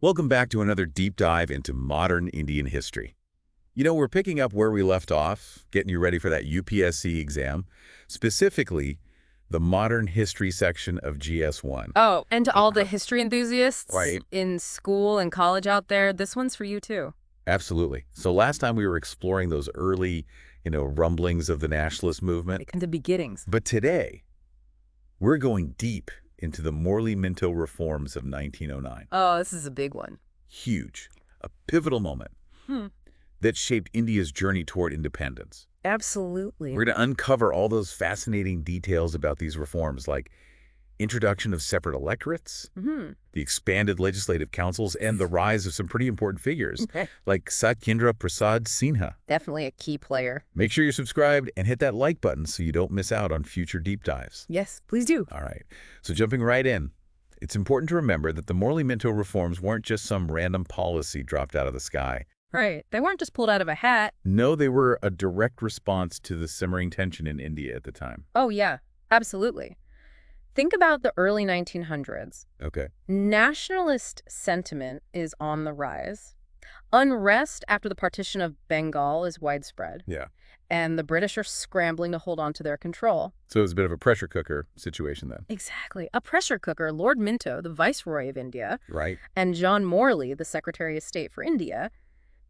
Welcome back to another deep dive into modern Indian history. We're picking up where we left off, getting you ready for that UPSC exam, specifically the modern history section of GS1. Oh, and to all the history enthusiasts Right. in school and college out there, this one's for you too. Absolutely. So last time we were exploring those early, rumblings of the nationalist movement. And the beginnings. But today, we're going deep into the Morley-Minto Reforms of 1909. Oh, this is a big one. Huge. A pivotal moment that shaped India's journey toward independence. Absolutely. We're going to uncover all those fascinating details about these reforms, like introduction of separate electorates, the expanded legislative councils, and the rise of some pretty important figures, like Satyendra Prasad Sinha. Definitely a key player. Make sure you're subscribed and hit that like button so you don't miss out on future deep dives. Yes, please do. All right, so jumping right in, it's important to remember that the Morley-Minto reforms weren't just some random policy dropped out of the sky. Right. They weren't just pulled out of a hat. No, they were a direct response to the simmering tension in India at the time. Oh, yeah. Absolutely. Think about the early 1900s. Okay. Nationalist sentiment is on the rise. Unrest after the partition of Bengal is widespread. Yeah. And the British are scrambling to hold on to their control. So it was a bit of a pressure cooker situation then. Exactly. A pressure cooker. Lord Minto, the Viceroy of India, Right. and John Morley, the Secretary of State for India,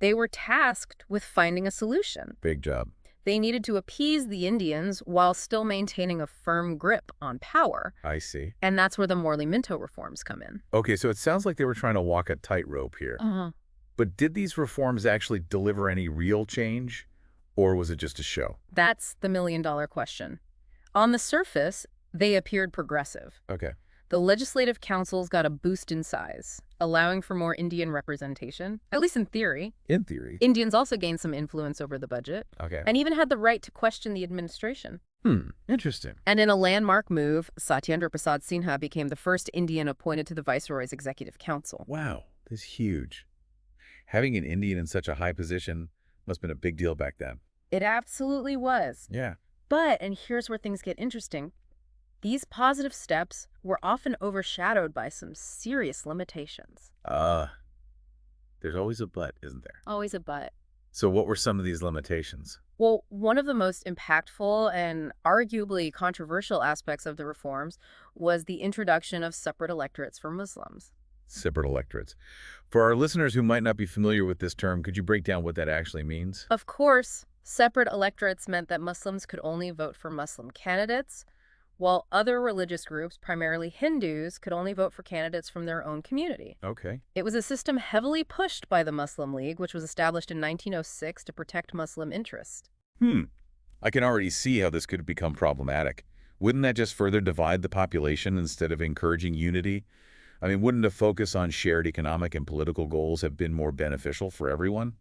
they were tasked with finding a solution. Big job. They needed to appease the Indians while still maintaining a firm grip on power. I see. And that's where the Morley-Minto reforms come in. Okay, so it sounds like they were trying to walk a tightrope here. But did these reforms actually deliver any real change, or was it just a show? That's the million-dollar question. On the surface, they appeared progressive. Okay. The legislative councils got a boost in size, allowing for more Indian representation, at least in theory. In theory. Indians also gained some influence over the budget, Okay. and even had the right to question the administration. Interesting. And in a landmark move, Satyendra Prasad Sinha became the first Indian appointed to the Viceroy's Executive Council. Wow, this is huge. Having an Indian in such a high position must have been a big deal back then. It absolutely was. Yeah. But, and here's where things get interesting, these positive steps were often overshadowed by some serious limitations. There's always a but, isn't there? Always a but. So what were some of these limitations? Well, one of the most impactful and arguably controversial aspects of the reforms was the introduction of separate electorates for Muslims. Separate electorates. For our listeners who might not be familiar with this term, could you break down what that actually means? Of course, separate electorates meant that Muslims could only vote for Muslim candidates, while other religious groups, primarily Hindus, could only vote for candidates from their own community. Okay. It was a system heavily pushed by the Muslim League, which was established in 1906 to protect Muslim interests. I can already see how this could become problematic. Wouldn't that just further divide the population instead of encouraging unity? I mean, wouldn't a focus on shared economic and political goals have been more beneficial for everyone?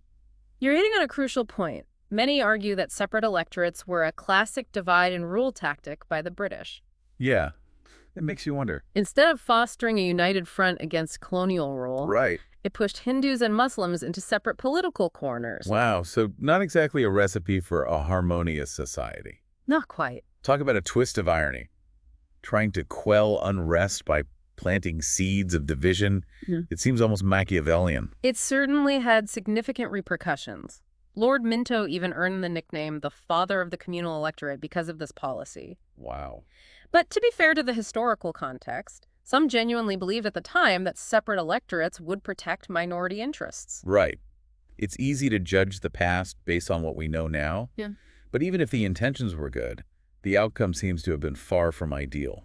You're hitting on a crucial point. Many argue that separate electorates were a classic divide-and-rule tactic by the British. Yeah, it makes you wonder. Instead of fostering a united front against colonial rule, Right. it pushed Hindus and Muslims into separate political corners. Wow, so not exactly a recipe for a harmonious society. Not quite. Talk about a twist of irony. Trying to quell unrest by planting seeds of division. It seems almost Machiavellian. It certainly had significant repercussions. Lord Minto even earned the nickname the father of the communal electorate because of this policy. Wow. But to be fair to the historical context, some genuinely believed at the time that separate electorates would protect minority interests. Right. It's easy to judge the past based on what we know now. Yeah. But even if the intentions were good, the outcome seems to have been far from ideal.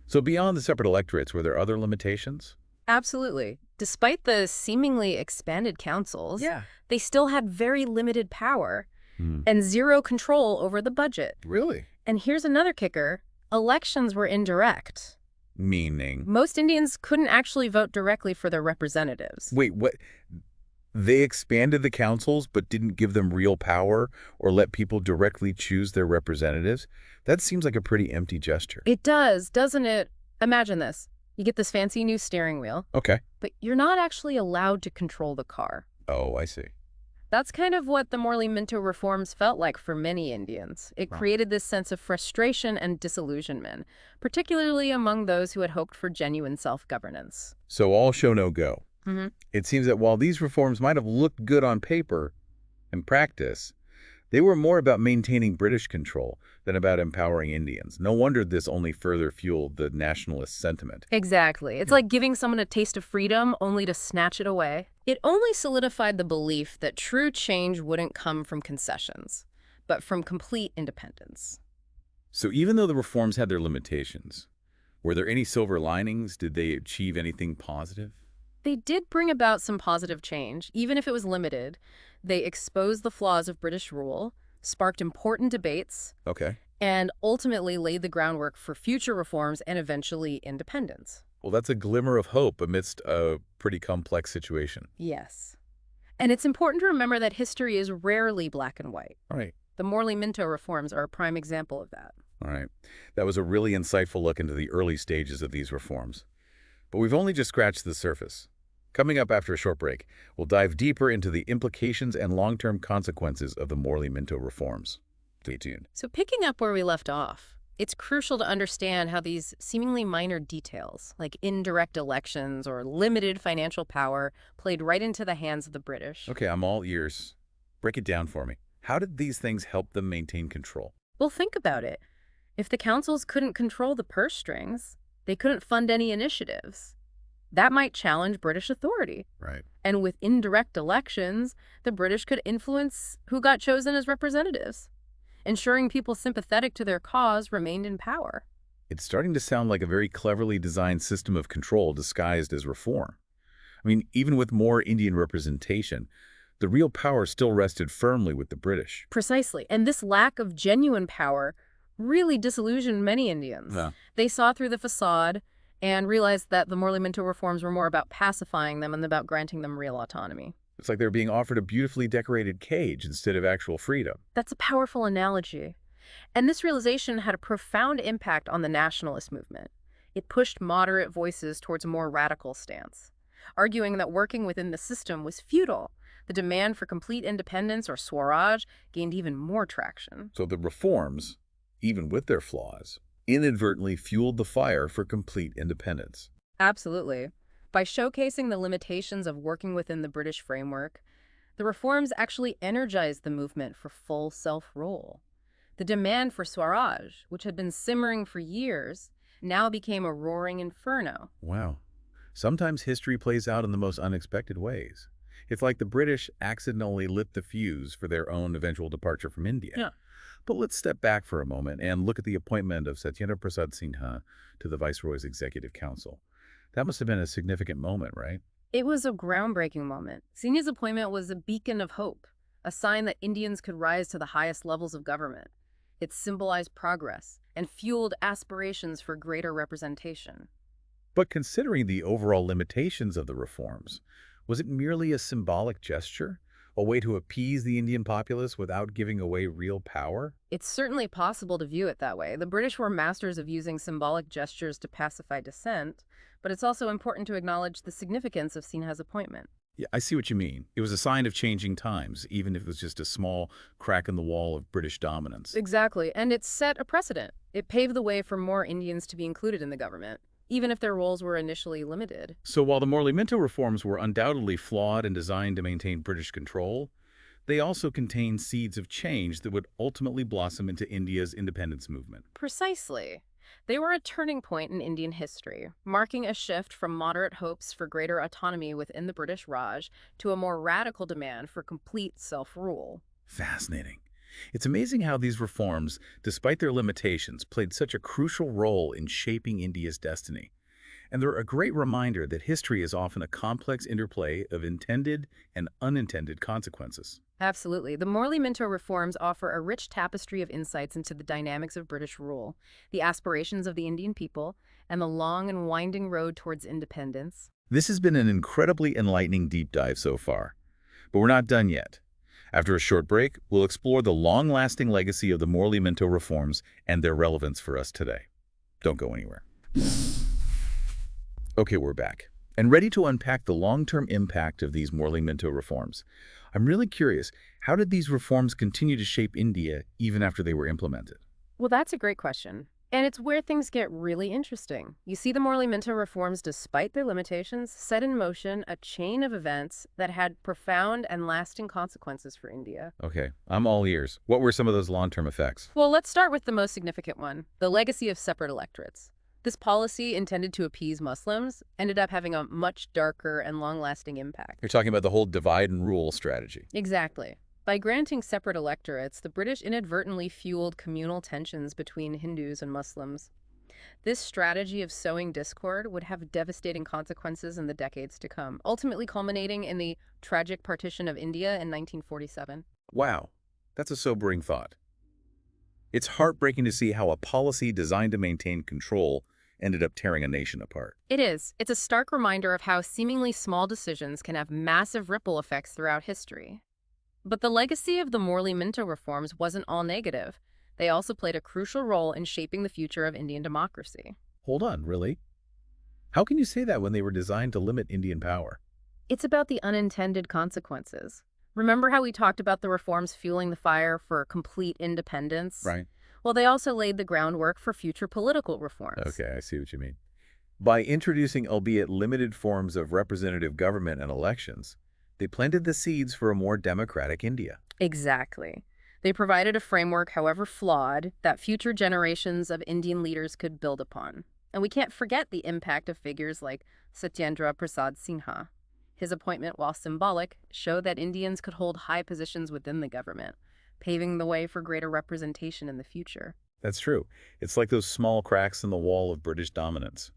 So beyond the separate electorates, were there other limitations? Absolutely. Despite the seemingly expanded councils, they still had very limited power and zero control over the budget. Really? And here's another kicker. Elections were indirect. Meaning? Most Indians couldn't actually vote directly for their representatives. Wait, what? They expanded the councils but didn't give them real power or let people directly choose their representatives? That seems like a pretty empty gesture. It does, doesn't it? Imagine this. You get this fancy new steering wheel, Okay. but you're not actually allowed to control the car. Oh, I see. That's kind of what the Morley-Minto reforms felt like for many Indians. It created this sense of frustration and disillusionment, particularly among those who had hoped for genuine self-governance. So all show no go. Hmm. It seems that while these reforms might have looked good on paper, in practice, they were more about maintaining British control than about empowering Indians. No wonder this only further fueled the nationalist sentiment. Exactly. It's like giving someone a taste of freedom only to snatch it away. It only solidified the belief that true change wouldn't come from concessions, but from complete independence. So even though the reforms had their limitations, were there any silver linings? Did they achieve anything positive? They did bring about some positive change, even if it was limited. They exposed the flaws of British rule, sparked important debates, Okay. and ultimately laid the groundwork for future reforms and eventually independence. Well, that's a glimmer of hope amidst a pretty complex situation. Yes. And it's important to remember that history is rarely black and white. All right. The Morley-Minto reforms are a prime example of that. All right. That was a really insightful look into the early stages of these reforms. But we've only just scratched the surface. Coming up after a short break, we'll dive deeper into the implications and long-term consequences of the Morley-Minto reforms. Stay tuned. So picking up where we left off, it's crucial to understand how these seemingly minor details, like indirect elections or limited financial power, played right into the hands of the British. Okay, I'm all ears. Break it down for me. How did these things help them maintain control? Well, think about it. If the councils couldn't control the purse strings, they couldn't fund any initiatives. That might challenge British authority. Right. And with indirect elections, the British could influence who got chosen as representatives, ensuring people sympathetic to their cause remained in power. It's starting to sound like a very cleverly designed system of control disguised as reform. I mean, even with more Indian representation, the real power still rested firmly with the British. Precisely. And this lack of genuine power really disillusioned many Indians. Yeah. They saw through the facade and realized that the Morley-Minto reforms were more about pacifying them and about granting them real autonomy. It's like they're being offered a beautifully decorated cage instead of actual freedom. That's a powerful analogy. And this realization had a profound impact on the nationalist movement. It pushed moderate voices towards a more radical stance, arguing that working within the system was futile. The demand for complete independence or Swaraj gained even more traction. So the reforms, even with their flaws, inadvertently fueled the fire for complete independence. Absolutely. By showcasing the limitations of working within the British framework, the reforms actually energized the movement for full self-rule. The demand for Swaraj, which had been simmering for years, now became a roaring inferno. Wow. Sometimes history plays out in the most unexpected ways. It's like the British accidentally lit the fuse for their own eventual departure from India. Yeah. But let's step back for a moment and look at the appointment of Satyendra Prasad Sinha to the Viceroy's Executive Council. That must have been a significant moment, right? It was a groundbreaking moment. Sinha's appointment was a beacon of hope, a sign that Indians could rise to the highest levels of government. It symbolized progress and fueled aspirations for greater representation. But considering the overall limitations of the reforms, was it merely a symbolic gesture? A way to appease the Indian populace without giving away real power? It's certainly possible to view it that way. The British were masters of using symbolic gestures to pacify dissent, but it's also important to acknowledge the significance of Sinha's appointment. Yeah, I see what you mean. It was a sign of changing times, even if it was just a small crack in the wall of British dominance. Exactly, and it set a precedent. It paved the way for more Indians to be included in the government, even if their roles were initially limited. So while the Morley-Minto reforms were undoubtedly flawed and designed to maintain British control, they also contained seeds of change that would ultimately blossom into India's independence movement. Precisely. They were a turning point in Indian history, marking a shift from moderate hopes for greater autonomy within the British Raj to a more radical demand for complete self-rule. Fascinating. It's amazing how these reforms, despite their limitations, played such a crucial role in shaping India's destiny. And they're a great reminder that history is often a complex interplay of intended and unintended consequences. Absolutely. The Morley-Minto reforms offer a rich tapestry of insights into the dynamics of British rule, the aspirations of the Indian people, and the long and winding road towards independence. This has been an incredibly enlightening deep dive so far. But we're not done yet. After a short break, we'll explore the long-lasting legacy of the Morley-Minto reforms and their relevance for us today. Don't go anywhere. Okay, we're back, and ready to unpack the long-term impact of these Morley-Minto reforms. I'm really curious, how did these reforms continue to shape India even after they were implemented? Well, that's a great question. And it's where things get really interesting. You see, the Morley-Minto reforms, despite their limitations, set in motion a chain of events that had profound and lasting consequences for India. Okay, I'm all ears. What were some of those long-term effects? Well, let's start with the most significant one, the legacy of separate electorates. This policy, intended to appease Muslims, ended up having a much darker and long-lasting impact. You're talking about the whole divide and rule strategy. Exactly. By granting separate electorates, the British inadvertently fueled communal tensions between Hindus and Muslims. This strategy of sowing discord would have devastating consequences in the decades to come, ultimately culminating in the tragic partition of India in 1947. Wow, that's a sobering thought. It's heartbreaking to see how a policy designed to maintain control ended up tearing a nation apart. It is. It's a stark reminder of how seemingly small decisions can have massive ripple effects throughout history. But the legacy of the Morley-Minto reforms wasn't all negative. They also played a crucial role in shaping the future of Indian democracy. Hold on, really? How can you say that when they were designed to limit Indian power? It's about the unintended consequences. Remember how we talked about the reforms fueling the fire for complete independence? Right. Well, they also laid the groundwork for future political reforms. Okay, I see what you mean. By introducing albeit limited forms of representative government and elections, they planted the seeds for a more democratic India. Exactly. They provided a framework, however flawed, that future generations of Indian leaders could build upon. And we can't forget the impact of figures like Satyendra Prasad Sinha. His appointment, while symbolic, showed that Indians could hold high positions within the government, paving the way for greater representation in the future. That's true. It's like those small cracks in the wall of British dominance.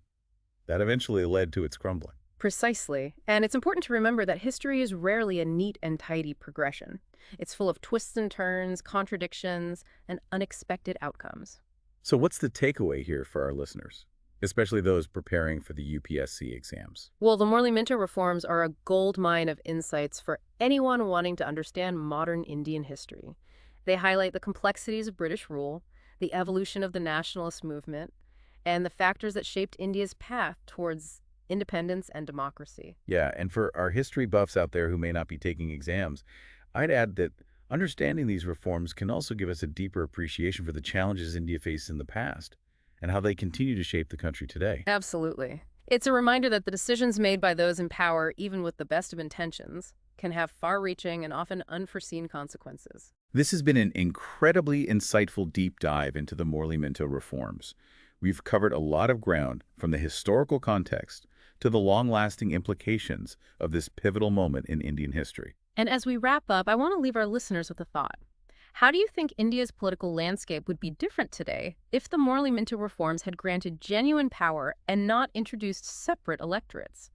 That eventually led to its crumbling. Precisely. And it's important to remember that history is rarely a neat and tidy progression. It's full of twists and turns, contradictions, and unexpected outcomes. So what's the takeaway here for our listeners, especially those preparing for the UPSC exams? Well, the Morley-Minto reforms are a gold mine of insights for anyone wanting to understand modern Indian history. They highlight the complexities of British rule, the evolution of the nationalist movement, and the factors that shaped India's path towards independence and democracy. Yeah, and for our history buffs out there who may not be taking exams, I'd add that understanding these reforms can also give us a deeper appreciation for the challenges India faced in the past and how they continue to shape the country today. Absolutely. It's a reminder that the decisions made by those in power, even with the best of intentions, can have far-reaching and often unforeseen consequences. This has been an incredibly insightful deep dive into the Morley-Minto reforms. We've covered a lot of ground, from the historical context to the long-lasting implications of this pivotal moment in Indian history. And as we wrap up, I want to leave our listeners with a thought. How do you think India's political landscape would be different today if the Morley-Minto reforms had granted genuine power and not introduced separate electorates?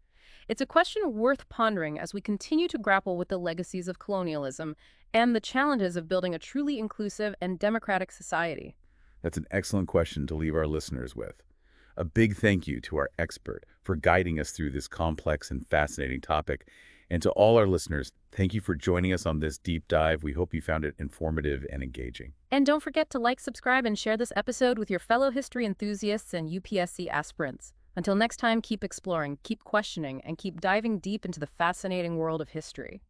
It's a question worth pondering as we continue to grapple with the legacies of colonialism and the challenges of building a truly inclusive and democratic society. That's an excellent question to leave our listeners with. A big thank you to our expert for guiding us through this complex and fascinating topic. And to all our listeners, thank you for joining us on this deep dive. We hope you found it informative and engaging. And don't forget to like, subscribe, and share this episode with your fellow history enthusiasts and UPSC aspirants. Until next time, keep exploring, keep questioning, and keep diving deep into the fascinating world of history.